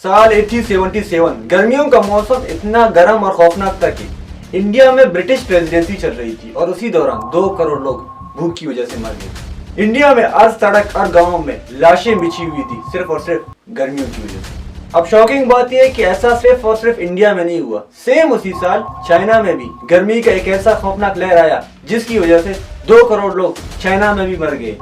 साल 1877 गर्मियों का मौसम इतना गर्म और खौफनाक था कि इंडिया में ब्रिटिश प्रेसिडेंसी चल रही थी और उसी दौरान 2 करोड़ लोग भूख की वजह से मर गए। इंडिया में हर सड़क और गांव में लाशें बिछी हुई थी सिर्फ और सिर्फ गर्मियों की वजह से। अब शॉकिंग बात यह है कि ऐसा सिर्फ और सिर्फ इंडिया में नहीं हुआ, सेम उसी साल चाइना में भी गर्मी का एक ऐसा खौफनाक लहर आया जिसकी वजह से 2 करोड़ लोग चाइना में भी मर गए।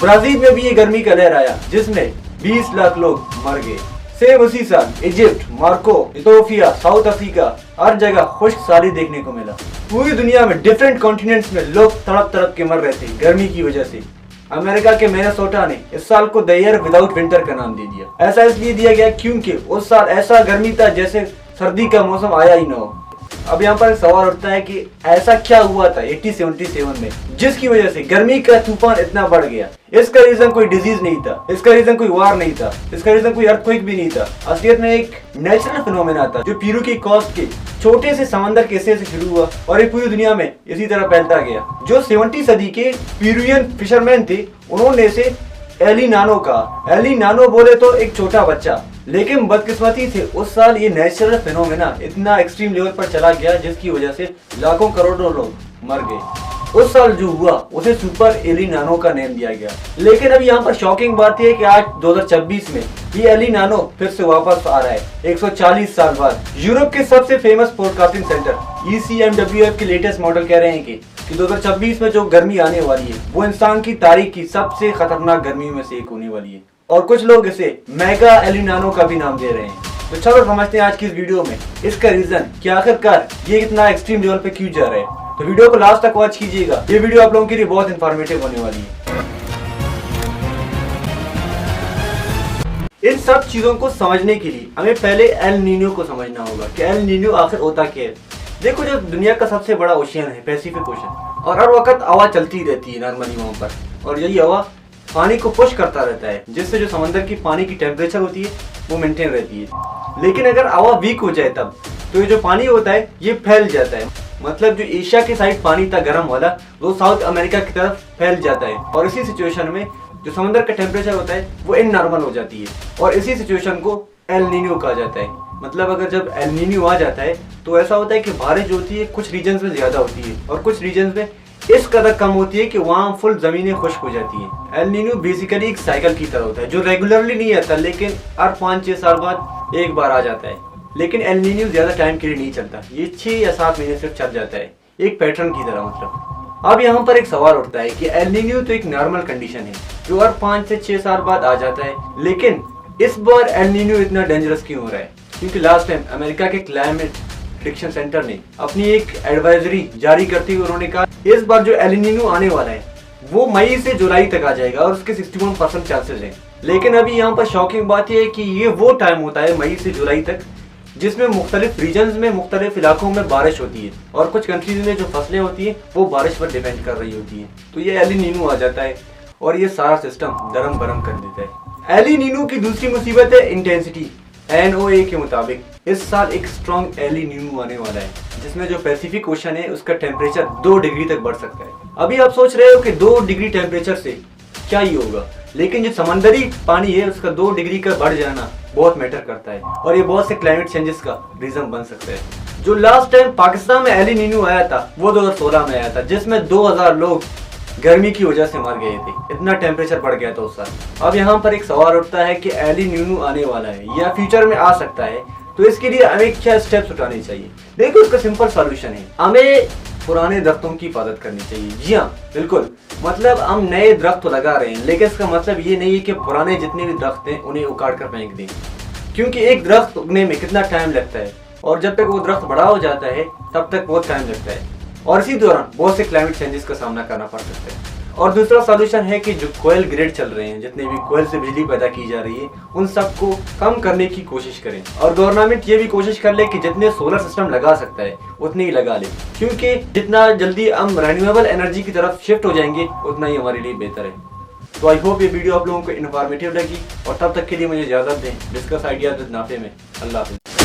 ब्राजील में भी ये गर्मी का लहर आया जिसमें 20 लाख लोग मर गए। सेम उसी साल Egypt, Morocco, Ethiopia, South Africa हर जगह खुश्क साली देखने को मिला। पूरी दुनिया में डिफरेंट कॉन्टिनेंट्स में लोग तड़प तड़प के मर रहे थे गर्मी की वजह से। अमेरिका के मिनेसोटा ने इस साल को द ईयर विदाउट विंटर का नाम दे दिया। ऐसा इसलिए दिया गया क्योंकि उस साल ऐसा गर्मी था जैसे सर्दी का मौसम आया ही ना हो। अब यहाँ पर सवाल उठता है कि ऐसा क्या हुआ था 1877 में जिसकी वजह से गर्मी का तूफान इतना बढ़ गया। इसका रीजन कोई डिजीज नहीं था, इसका रीजन कोई वार नहीं था, इसका रीजन कोई अर्थक्वेक भी नहीं था। असलियत में एक नेचुरल फिनोमेना था जो पेरू की कोस्ट के छोटे से समंदर के हिस्से से शुरू हुआ और ये पूरी दुनिया में इसी तरह फैलता गया। जो 70 सदी के पेरुवियन फिशरमैन थे उन्होंने इसे एली नानो कहा। एली नानो बोले तो एक छोटा बच्चा, लेकिन बदकिस्मती से उस साल ये नेचुरल फिनोमेना इतना एक्सट्रीम लेवल पर चला गया जिसकी वजह से लाखों करोड़ों लोग मर गए। उस साल जो हुआ उसे सुपर एली नानो का नेम दिया गया। लेकिन अब यहाँ पर शॉकिंग बात यह है कि आज 2026 में ये एली नानो फिर से वापस आ रहा है 140 साल बाद। यूरोप के सबसे फेमस फोरकास्टिंग सेंटर ECMWF के लेटेस्ट मॉडल कह रहे हैं कि 2026 में जो गर्मी आने वाली है वो इंसान की तारीख की सबसे खतरनाक गर्मी में से एक होने वाली है और कुछ लोग इसे मेगा एलिनानो का भी नाम दे रहे हैं। तो चलो समझते हैं आज की इस वीडियो में इसका रीजन कि आखिरकार ये इतना एक्सट्रीम लेवल पे क्यों जा रहा है। तो वीडियो को लास्ट तक वॉच कीजिएगा, ये वीडियो आप लोगों के लिए बहुत इंफॉर्मेटिव होने वाली है। इन सब चीजों को समझने के लिए हमें पहले एल नीनो को समझना होगा कि एल नीनो आखिर होता क्या है। देखो, जो दुनिया का सबसे बड़ा ओशियन है पैसिफिक ओशन, और हर वक्त हवा चलती रहती है नॉर्मली वहां पर, और यही हवा पानी को पुश करता रहता है जिससे जो समंदर की पानी की टेम्परेचर होती है वो मेंटेन रहती है। लेकिन अगर हवा वीक हो जाए तब तो ये जो पानी होता है ये फैल जाता है। मतलब जो एशिया के साइड पानी था गर्म वाला वो साउथ अमेरिका की तरफ फैल जाता है और इसी सिचुएशन में जो समंदर का टेम्परेचर होता है वो इननॉर्मल हो जाती है और इसी सिचुएशन को एल नीनो कहा जाता है। मतलब अगर जब एल नीनो आ जाता है तो ऐसा होता है कि बारिश जो होती है कुछ रीजन में ज्यादा होती है और कुछ रीजन में इस कदर कम होती है कि वहाँ फुल जमीनें खुश्क हो जाती हैं। एल नीनो बेसिकली एक साइकिल की तरह होता है जो रेगुलरली नहीं आता, लेकिन हर 5-6 साल बाद एक बार आ जाता है। लेकिन एल नीनो ज्यादा टाइम के लिए नहीं चलता, ये 6 या 7 महीने सिर्फ चल जाता है, एक पैटर्न की तरह। मतलब अब यहाँ पर एक सवाल उठता है कि एल नीनो तो एक नॉर्मल कंडीशन है जो हर 5 से 6 साल बाद आ जाता है, लेकिन इस बार एल नीनो इतना डेंजरस क्यों हो रहा है? क्योंकि लास्ट टाइम अमेरिका के क्लाइमेट प्रेडिक्शन सेंटर ने अपनी एक एडवाइजरी जारी करते हुए उन्होंने कहा इस बार जो एल नीनो आने वाला है वो मई से जुलाई तक आ जाएगा और उसके 61% चांसेस हैं। लेकिन अभी यहाँ पर शॉकिंग बात यह है कि ये वो टाइम होता है मई से जुलाई तक जिसमें मुख्तलिफ रीजन्स में मुख्तलिफ इलाकों में बारिश होती है और कुछ कंट्रीज में जो फसलें होती हैं वो बारिश पर डिपेंड कर रही होती है। तो ये एल नीनो आ जाता है और ये सारा सिस्टम दरम बरम कर देता है। एल नीनो की दूसरी मुसीबत है इंटेंसिटी। NOAA के मुताबिक इस साल एक स्ट्रॉन्ग एल नीनो आने वाला है जिसमें जो पैसिफिक ओशन है उसका टेम्परेचर 2 डिग्री तक बढ़ सकता है। अभी आप सोच रहे हो कि 2 डिग्री टेम्परेचर से क्या ही होगा, लेकिन जो समंदरी पानी है उसका 2 डिग्री का बढ़ जाना बहुत मैटर करता है और ये बहुत से क्लाइमेट चेंजेस का रीजन बन सकता है। जो लास्ट टाइम पाकिस्तान में एल नीनो आया था वो 2016 में आया था जिसमें 2000 लोग गर्मी की वजह से मर गए थे, इतना टेम्परेचर बढ़ गया था उस साल। अब यहाँ पर एक सवाल उठता है कि एल नीनो आने वाला है या फ्यूचर में आ सकता है, तो इसके लिए हमें क्या स्टेप्स उठाने चाहिए? देखो, इसका सिंपल सॉल्यूशन है, हमें पुराने दरख्तों की हिफाजत करनी चाहिए। जी हाँ, बिल्कुल। मतलब हम नए दरख्त तो लगा रहे हैं लेकिन इसका मतलब ये नहीं है कि पुराने जितने भी दरख्त हैं उन्हें उखाड़ कर फेंक दें, क्योंकि एक दरख्त उगने में कितना टाइम लगता है और जब तक वो दरख्त बड़ा हो जाता है तब तक बहुत टाइम लगता है और इसी दौरान बहुत से क्लाइमेट चेंजेस का सामना करना पड़ सकता है। और दूसरा सॉल्यूशन है कि जो कोयल ग्रिड चल रहे हैं, जितने भी कोयल से बिजली पैदा की जा रही है, उन सबको कम करने की कोशिश करें और गवर्नमेंट ये भी कोशिश कर ले कि जितने सोलर सिस्टम लगा सकता है उतने ही लगा ले, क्योंकि जितना जल्दी हम रिन्यूएबल एनर्जी की तरफ शिफ्ट हो जाएंगे उतना ही हमारे लिए बेहतर है। तो आई होप ये वीडियो आप लोगों को इन्फॉर्मेटिव लगी और तब तक के लिए मुझे इजाजत दें। डिस्कस आइडियाज विद नाफे में। अल्लाह हाफिज़।